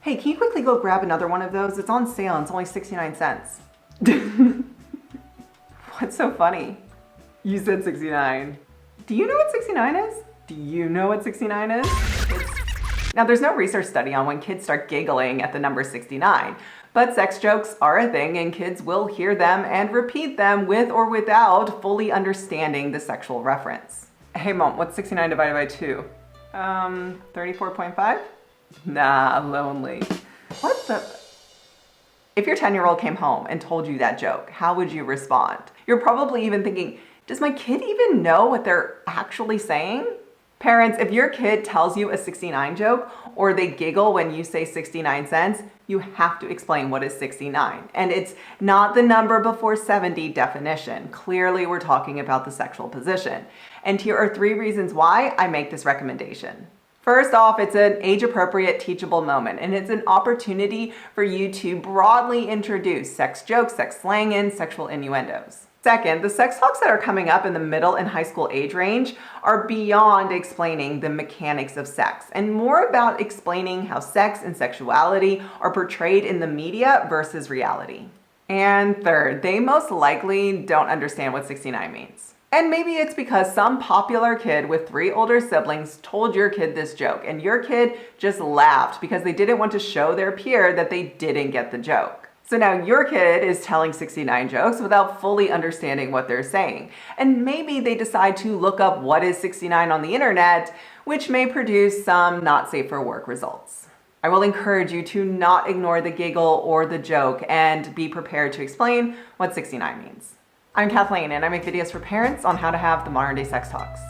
Hey, can you quickly go grab another one of those? It's on sale and it's only 69 cents. What's so funny? You said 69. Do you know what 69 is? Do you know what 69 is? Now, there's no research study on when kids start giggling at the number 69, but sex jokes are a thing and kids will hear them and repeat them with or without fully understanding the sexual reference. Hey mom, what's 69 divided by 2? 34.5? Nah, lonely. What the? If your 10-year-old came home and told you that joke, how would you respond? You're probably even thinking, does my kid even know what they're actually saying? Parents, if your kid tells you a 69 joke or they giggle when you say 69 cents, you have to explain what is 69. And it's not the number before 70 definition. Clearly, we're talking about the sexual position. And here are 3 reasons why I make this recommendation. First off, it's an age-appropriate teachable moment, and it's an opportunity for you to broadly introduce sex jokes, sex slang, and sexual innuendos. Second, the sex talks that are coming up in the middle and high school age range are beyond explaining the mechanics of sex and more about explaining how sex and sexuality are portrayed in the media versus reality. And third, they most likely don't understand what 69 means. And maybe it's because some popular kid with 3 older siblings told your kid this joke and your kid just laughed because they didn't want to show their peer that they didn't get the joke. So now your kid is telling 69 jokes without fully understanding what they're saying. And maybe they decide to look up what is 69 on the internet, which may produce some not safe for work results. I will encourage you to not ignore the giggle or the joke and be prepared to explain what 69 means. I'm Kathleen and I make videos for parents on how to have the modern day sex talks.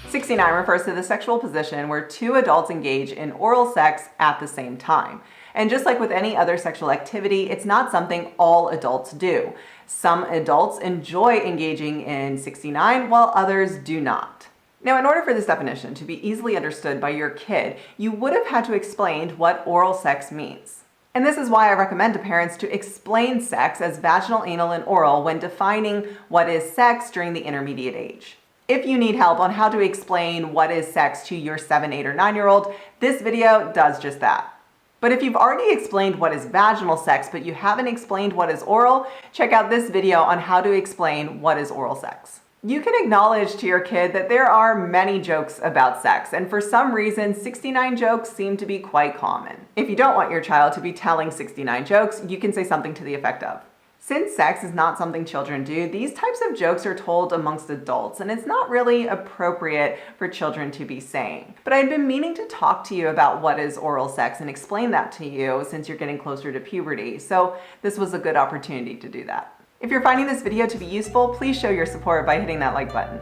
69 refers to the sexual position where 2 adults engage in oral sex at the same time. And just like with any other sexual activity, it's not something all adults do. Some adults enjoy engaging in 69 while others do not. Now, in order for this definition to be easily understood by your kid, you would have had to explain what oral sex means. And this is why I recommend to parents to explain sex as vaginal, anal, and oral when defining what is sex during the intermediate age. If you need help on how to explain what is sex to your 7, 8, or 9-year-old, this video does just that. But if you've already explained what is vaginal sex, but you haven't explained what is oral, check out this video on how to explain what is oral sex. You can acknowledge to your kid that there are many jokes about sex, and for some reason, 69 jokes seem to be quite common. If you don't want your child to be telling 69 jokes, you can say something to the effect of, since sex is not something children do, these types of jokes are told amongst adults, and it's not really appropriate for children to be saying. But I'd been meaning to talk to you about what is oral sex and explain that to you since you're getting closer to puberty, so this was a good opportunity to do that. If you're finding this video to be useful, please show your support by hitting that like button.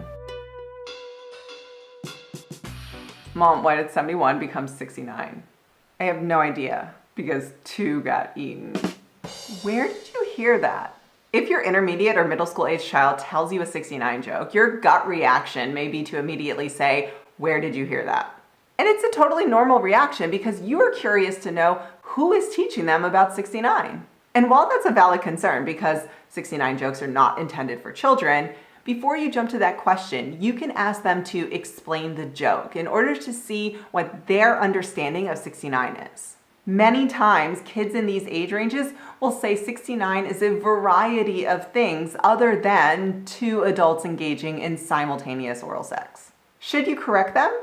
Mom, why did 71 become 69? I have no idea, because 2 got eaten. Where did you hear that? If your intermediate or middle school age child tells you a 69 joke, your gut reaction may be to immediately say, where did you hear that? And it's a totally normal reaction because you are curious to know who is teaching them about 69. And while that's a valid concern because 69 jokes are not intended for children, before you jump to that question, you can ask them to explain the joke in order to see what their understanding of 69 is. Many times, kids in these age ranges will say 69 is a variety of things other than 2 adults engaging in simultaneous oral sex. Should you correct them?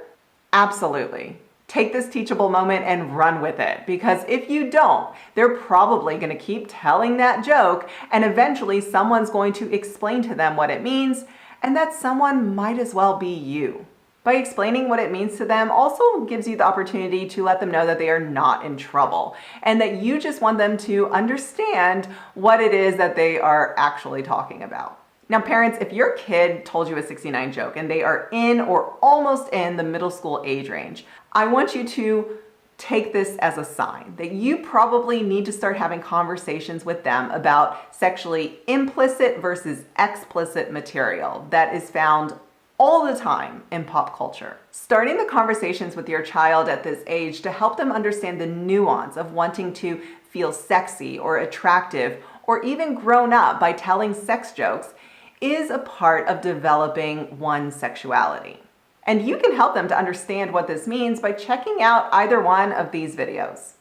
Absolutely. Take this teachable moment and run with it, because if you don't, they're probably going to keep telling that joke, and eventually someone's going to explain to them what it means, and that someone might as well be you. By explaining what it means to them also gives you the opportunity to let them know that they are not in trouble and that you just want them to understand what it is that they are actually talking about. Now, parents, if your kid told you a 69 joke and they are in or almost in the middle school age range, I want you to take this as a sign that you probably need to start having conversations with them about sexually implicit versus explicit material that is found all the time in pop culture. Starting the conversations with your child at this age to help them understand the nuance of wanting to feel sexy or attractive or even grown up by telling sex jokes is a part of developing one's sexuality. And you can help them to understand what this means by checking out either one of these videos.